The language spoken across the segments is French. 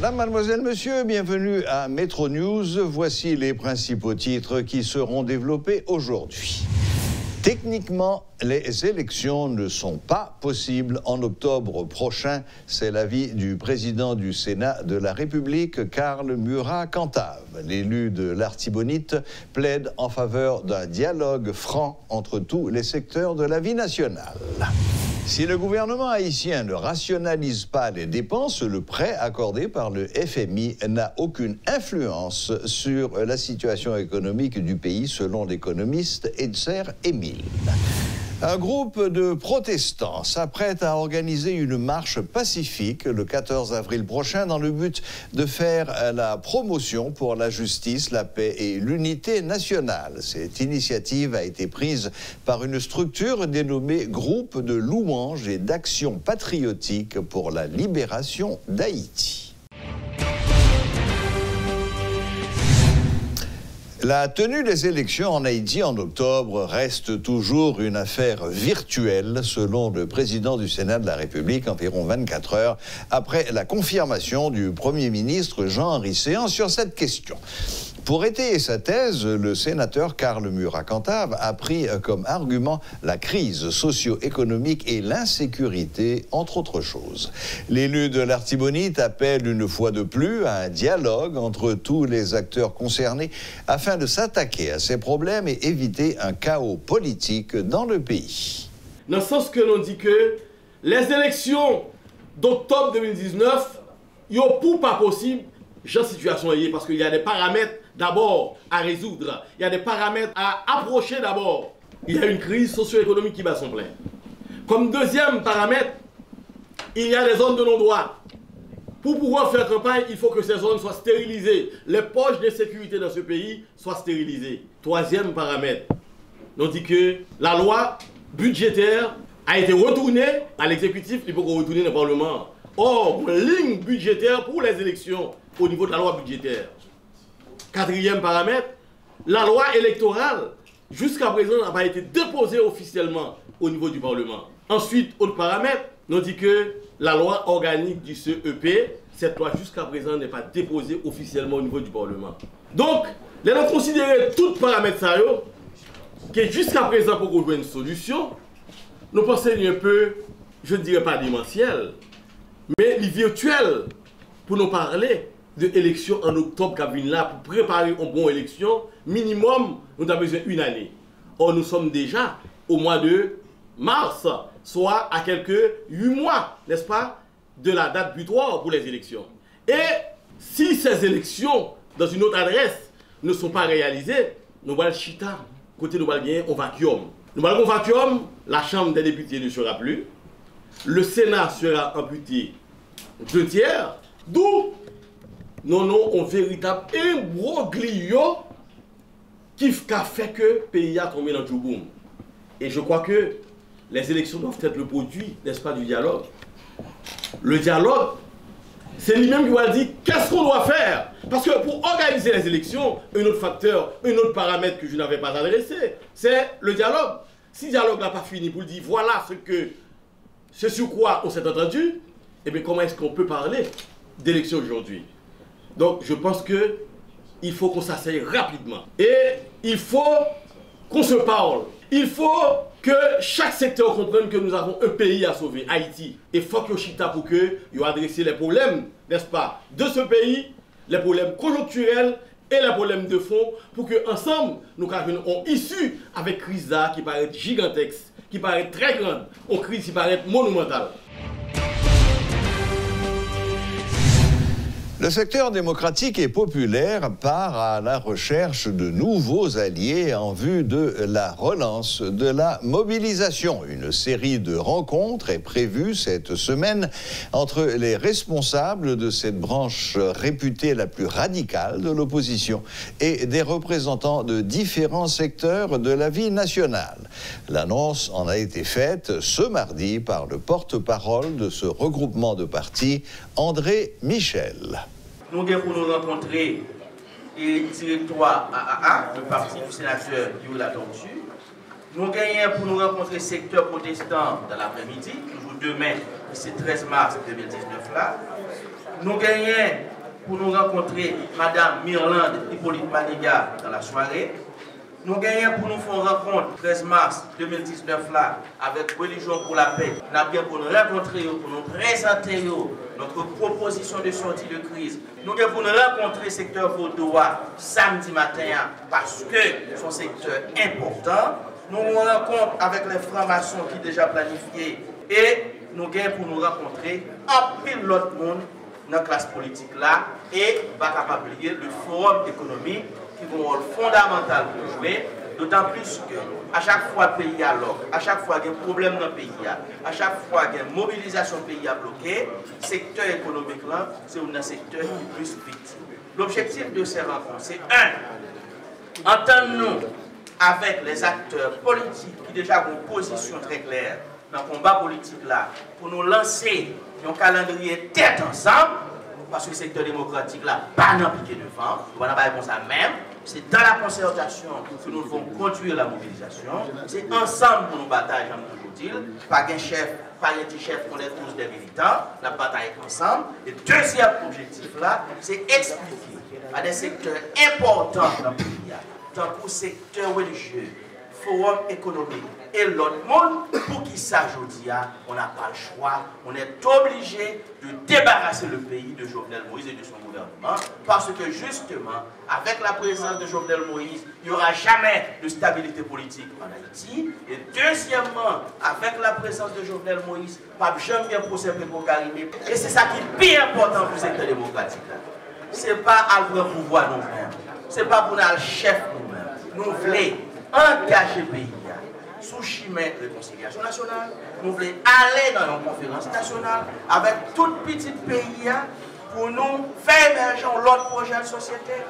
Madame, mademoiselle, monsieur, bienvenue à Métro News. Voici les principaux titres qui seront développés aujourd'hui. Techniquement, les élections ne sont pas possibles en octobre prochain. C'est l'avis du président du Sénat de la République, Karl Murat-Cantave. L'élu de l'Artibonite plaide en faveur d'un dialogue franc entre tous les secteurs de la vie nationale. Si le gouvernement haïtien ne rationalise pas les dépenses, le prêt accordé par le FMI n'a aucune influence sur la situation économique du pays, selon l'économiste Edser Émile. Un groupe de protestants s'apprête à organiser une marche pacifique le 14 avril prochain dans le but de faire la promotion pour la justice, la paix et l'unité nationale. Cette initiative a été prise par une structure dénommée Groupe de louanges et d'action patriotique pour la libération d'Haïti. La tenue des élections en Haïti en octobre reste toujours une affaire virtuelle, selon le président du Sénat de la République, environ 24 heures après la confirmation du Premier ministre Jean-Henri Séan sur cette question. Pour étayer sa thèse, le sénateur Karl Murat-Cantave a pris comme argument la crise socio-économique et l'insécurité, entre autres choses. L'élu de l'Artibonite appelle une fois de plus à un dialogue entre tous les acteurs concernés afin de s'attaquer à ces problèmes et éviter un chaos politique dans le pays. Dans le sens que l'on dit que les élections d'octobre 2019, il n'y a pas possible, genre situation est parce qu'il y a des paramètres d'abord à résoudre. Il y a des paramètres à approcher d'abord. Il y a une crise socio-économique qui bat son plein. Comme deuxième paramètre, il y a les zones de non-droit. Pour pouvoir faire campagne, il faut que ces zones soient stérilisées. Les poches de sécurité dans ce pays soient stérilisées. Troisième paramètre, on dit que la loi budgétaire a été retournée à l'exécutif, il faut qu'on retourne au Parlement. Or, une ligne budgétaire pour les élections au niveau de la loi budgétaire. Quatrième paramètre, la loi électorale, jusqu'à présent, n'a pas été déposée officiellement au niveau du Parlement. Ensuite, autre paramètre, on dit que la loi organique du CEP, cette loi jusqu'à présent n'est pas déposée officiellement au niveau du Parlement. Donc, nous avons considéré tous les paramètres ça, que jusqu'à présent, pour trouver une solution, nous pensons un peu, je ne dirais pas démentiel, mais virtuel, pour nous parler de élections en octobre qui viennent là, pour préparer une bonne élection, minimum, nous avons besoin d'une année. Or, nous sommes déjà au mois de mars, soit à quelques 8 mois, n'est-ce pas, de la date butoir pour les élections. Et si ces élections, dans une autre adresse, ne sont pas réalisées, nous allons chita, côté nous allons gagner un vacuum. Nous allons un vacuum, la Chambre des députés ne sera plus, le Sénat sera amputé 2 tiers, d'où nous avons un véritable imbroglio qui a fait que le pays a tombé dans le boom. Et je crois que les élections doivent être le produit, n'est-ce pas, du dialogue. Le dialogue, c'est lui-même qui va dire qu'est-ce qu'on doit faire. Parce que pour organiser les élections, un autre facteur, un autre paramètre que je n'avais pas adressé, c'est le dialogue. Si le dialogue n'a pas fini pour dire voilà ce sur quoi on s'est entendu, eh bien comment est-ce qu'on peut parler d'élections aujourd'hui? Donc je pense qu'il faut qu'on s'asseye rapidement. Et il faut qu'on se parle. Il faut que chaque secteur comprenne que nous avons un pays à sauver, Haïti. Et il faut que Chita pour que vous adressiez les problèmes, n'est-ce pas, de ce pays, les problèmes conjoncturels et les problèmes de fond, pour que ensemble nous ayons issue avec crise qui paraît gigantesque, qui paraît très grande, une crise qui paraît monumentale. Le secteur démocratique et populaire part à la recherche de nouveaux alliés en vue de la relance de la mobilisation. Une série de rencontres est prévue cette semaine entre les responsables de cette branche réputée la plus radicale de l'opposition et des représentants de différents secteurs de la vie nationale. L'annonce en a été faite ce mardi par le porte-parole de ce regroupement de partis, André Michel. Nous avons pour nous rencontrer le directoire AAA, le parti du sénateur Yola Tortue. Nous avons pour nous rencontrer le secteur protestant dans l'après-midi, toujours demain, c'est 13 mars 2019 là. Nous avons pour nous rencontrer Madame Mirlande Hippolyte Maniga dans la soirée. Nous gagnons pour nous faire une rencontre 13 mars 2019 là, avec Religion pour la paix. Nous avons bien pour nous rencontrer, pour nous présenter notre proposition de sortie de crise. Nous avons pour nous rencontrer le secteur Vaudois samedi matin parce que c'est un secteur important. Nous nous rencontrons avec les francs-maçons qui sont déjà planifiés et nous avons pour nous rencontrer un pile l'autre monde dans la classe politique là et va capable oublier le forum économique qui a un rôle fondamental pour jouer, d'autant plus que à chaque fois le pays a l'ordre, à chaque fois qu'il y a un problème dans le pays, à chaque fois qu'il y a une mobilisation du pays à bloquer, le secteur économique là, c'est un secteur qui est plus victime. L'objectif de ces rencontres, c'est entendre-nous avec les acteurs politiques qui déjà ont une position très claire dans le combat politique là, pour nous lancer un calendrier tête ensemble, parce que le secteur démocratique là, pas n'impliqué devant, on va pas répondre ça même. C'est dans la concertation que nous devons conduire la mobilisation. C'est ensemble pour nous batailler, j'en toujours dit. Pas un chef, pas un petit chef, on est tous des militants. La bataille est ensemble. Et deuxième objectif là, c'est expliquer à des secteurs importants dans le pays, dans le secteur religieux, forum économique et l'autre monde, pour qui ça, je dis, on n'a pas le choix, on est obligé de débarrasser le pays de Jovenel Moïse et de son gouvernement, parce que justement, avec la présence de Jovenel Moïse, il n'y aura jamais de stabilité politique en Haïti. Et deuxièmement, avec la présence de Jovenel Moïse, pas jamais bien procéder pour Karimé. Et c'est ça qui est bien important pour le secteur démocratique. Ce n'est pas à le pouvoir nous-mêmes, ce n'est pas pour nous le chef nous-mêmes. Nous voulons engager le pays sous chemin de réconciliation nationale. Nous voulons aller dans une conférence nationale avec tout petit pays pour nous faire émerger l'autre projet de société.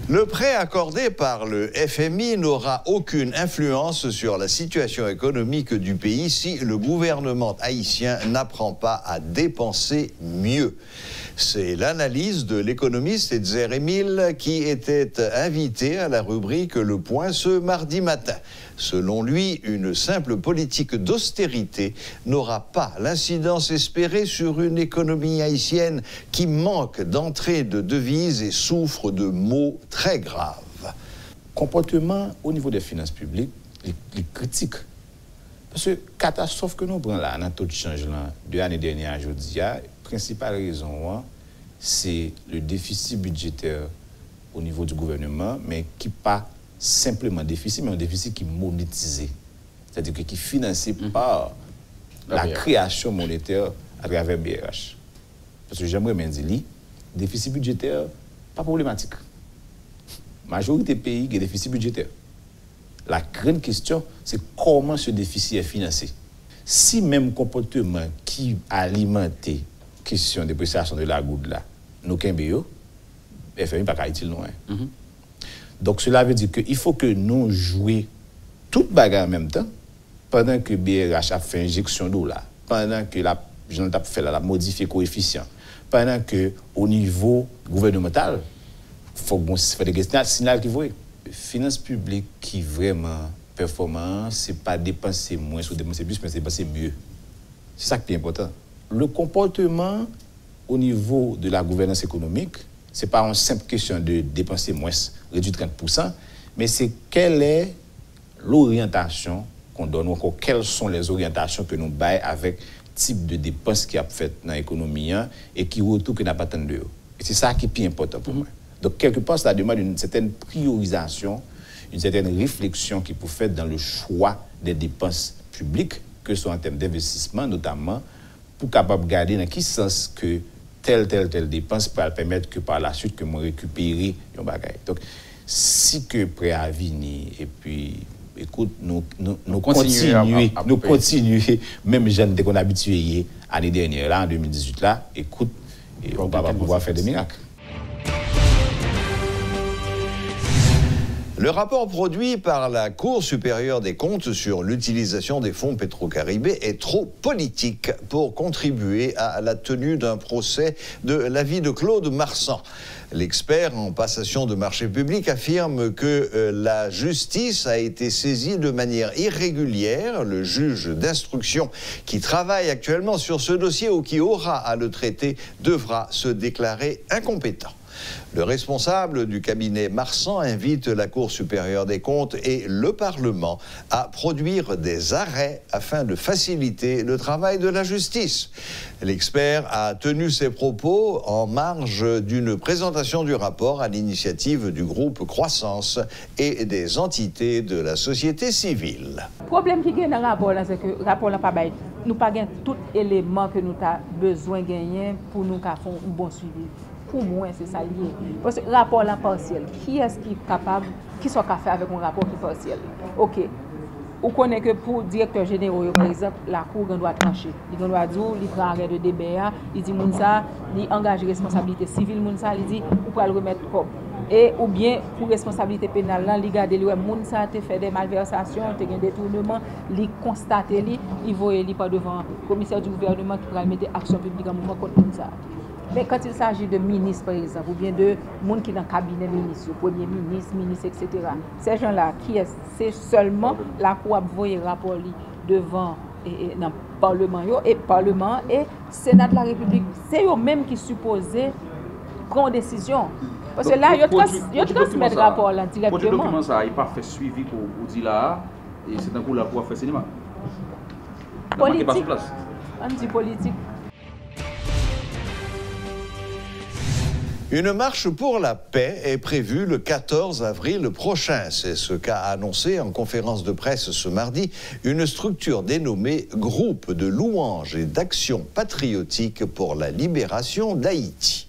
Le prêt accordé par le FMI n'aura aucune influence sur la situation économique du pays si le gouvernement haïtien n'apprend pas à dépenser mieux. C'est l'analyse de l'économiste Edzer Emile qui était invité à la rubrique Le Point ce mardi matin. Selon lui, une simple politique d'austérité n'aura pas l'incidence espérée sur une économie haïtienne qui manque d'entrée de devises et souffre de maux très graves. Comportement au niveau des finances publiques, les critiques. Parce que la catastrophe que nous prenons là, dans le taux de change de l'année dernière à aujourd'hui, la principale raison, c'est le déficit budgétaire au niveau du gouvernement, mais qui n'est pas simplement déficit, mais un déficit qui est monétisé. C'est-à-dire qui est financé par la création monétaire à travers BRH. Parce que j'aimerais bien dire, déficit budgétaire, pas problématique. La majorité des pays ont des déficits budgétaires. La grande question, c'est comment ce déficit est financé. Si même comportement qui alimente la question de dépréciation de la goutte là, nous avons le FMI pas utile loin. Donc cela veut dire qu'il faut que nous jouions toute bagarre en même temps, pendant que BRH a fait injection d'eau là, pendant que la modifié le coefficient, pendant que au niveau gouvernemental, il faut faire des signaux qui voient. Finances publiques qui vraiment performant, ce n'est pas dépenser moins ou dépenser plus, mais c'est dépenser mieux. C'est ça qui est important. Le comportement au niveau de la gouvernance économique, ce n'est pas une simple question de dépenser moins, réduire de 30%, mais c'est quelle est l'orientation qu'on donne, ou encore quelles sont les orientations que nous baillons avec le type de dépenses qui a fait dans l'économie et qui retourne que n'a pas tant de. Et c'est ça qui est plus important pour moi. Donc, quelque part, ça demande une certaine priorisation, une certaine réflexion qui peut faire dans le choix des dépenses publiques, que ce soit en termes d'investissement, notamment, pour capable garder dans quel sens que telle dépense peut permettre que par la suite, que moi récupérer un bagage. Donc, si que préavis et puis, écoute, nous continuer, même jeunes dès qu'on a habitué l'année dernière, là, en 2018, là, écoute, et on va pouvoir faire des miracles. Le rapport produit par la Cour supérieure des comptes sur l'utilisation des fonds Petro-Caribé est trop politique pour contribuer à la tenue d'un procès de l'avis de Claude Marsan. L'expert en passation de marchés publics affirme que la justice a été saisie de manière irrégulière. Le juge d'instruction qui travaille actuellement sur ce dossier ou qui aura à le traiter devra se déclarer incompétent. Le responsable du cabinet Marsan invite la Cour supérieure des comptes et le Parlement à produire des arrêts afin de faciliter le travail de la justice. L'expert a tenu ses propos en marge d'une présentation du rapport à l'initiative du groupe Croissance et des entités de la société civile. Le problème qui est dans le rapport, c'est que le rapport n'a pas bail. Nous n'avons pas tout élément que nous avons besoin de gagner pour nous faire un bon suivi. Pour moi, c'est ça lié. Parce que le rapport là partiel, qui est-ce qui est capable, qui soit capable avec un rapport qui est partiel? Ok. Vous connaissez que pour le directeur général, par exemple, la Cour doit trancher. Il doit dire, il prend arrêt de DBA, il dit, Mounsa, il engage responsabilité civile, Mounsa, il dit, vous pouvez le remettre comme. Et ou bien, pour responsabilité pénale, il regarde, Mounsa a fait des malversations, il a fait des détournements, il constate, il voit, il pas devant le commissaire du gouvernement qui pourra mettre action publique en mouvement contre Mounsa. Mais quand il s'agit de ministres, par exemple, ou bien de gens qui sont dans le cabinet ministre, premier ministre, etc., ces gens-là, c'est seulement la Cour qui voit le rapport devant le Parlement et Parlement et Sénat de la République. C'est eux-mêmes qui supposés prendre une décision. Parce que là, ils transmettent le rapport là directement. Pour le document, ça n'a pas fait suivi pour dire là, et c'est un coup là pour faire cinéma. Politique. On dit politique. Une marche pour la paix est prévue le 14 avril prochain. C'est ce qu'a annoncé en conférence de presse ce mardi une structure dénommée Groupe de louanges et d'action patriotique pour la libération d'Haïti.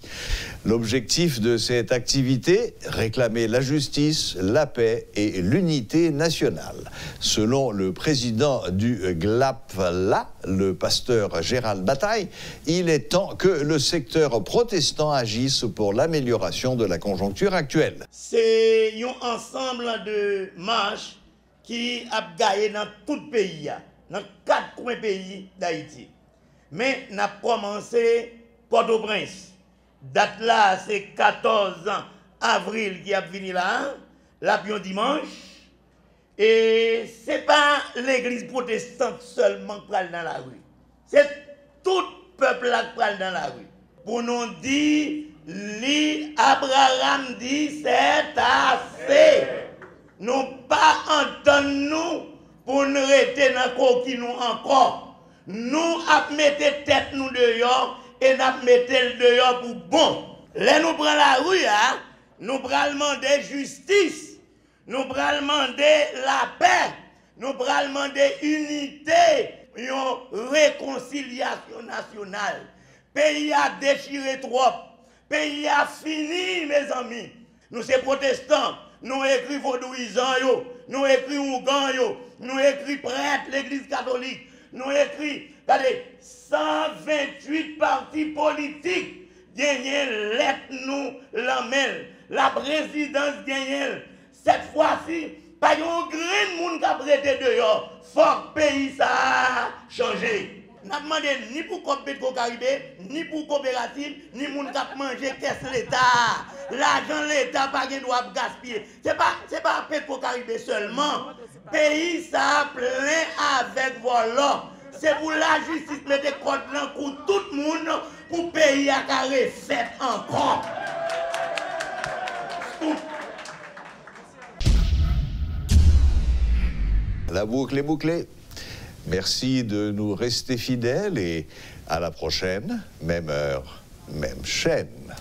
L'objectif de cette activité, réclamer la justice, la paix et l'unité nationale. Selon le président du GLAPLA, le pasteur Gérald Bataille, il est temps que le secteur protestant agisse pour l'amélioration de la conjoncture actuelle. C'est un ensemble de marches qui a gagné dans tout le pays, dans 4 coins pays d'Haïti. Mais nous avons commencé Port-au-Prince. Date là, c'est 14 avril qui a fini là, l'avion dimanche. Et ce n'est pas l'église protestante seulement qui parle dans la rue. C'est tout le peuple qui parle dans la rue. Pour nous dire, Abraham dit, c'est assez. Nous pas entendre nous pour nous rester dans le qui nous encore. Nous avons mis tête nous dehors. Et nous mettons le dehors pour bon. Là, nous prenons la rue, hein? Nous prenons demander justice, nous prenons demander la paix, nous prenons demander unité, une réconciliation nationale. Pays a déchiré trop, pays a fini, mes amis. Nous sommes protestants, nous écrivons vaudouisants, nous écrivons ougans, nous écrivons prêtres, l'église catholique, nous écrivons, regardez, 128 partis politiques gagnent lettre nous l'amène. La présidence gagne. Cette fois-ci, pas un grain de monde qui a prêté dehors. Faut que le pays ça a changé. Nous avons demandé ni pour Copéco Caribé, ni pour coopérative, ni pour monde qui a mangé caisse l'État. L'argent de l'État pas de droit gaspiller. C'est pas Pétro Caribé seulement. Le pays ça a plein avec voilà. C'est pour la justice mettre contre pour tout le monde, pour le pays à carré fait encore. La boucle est bouclée. Merci de nous rester fidèles et à la prochaine, même heure, même chaîne.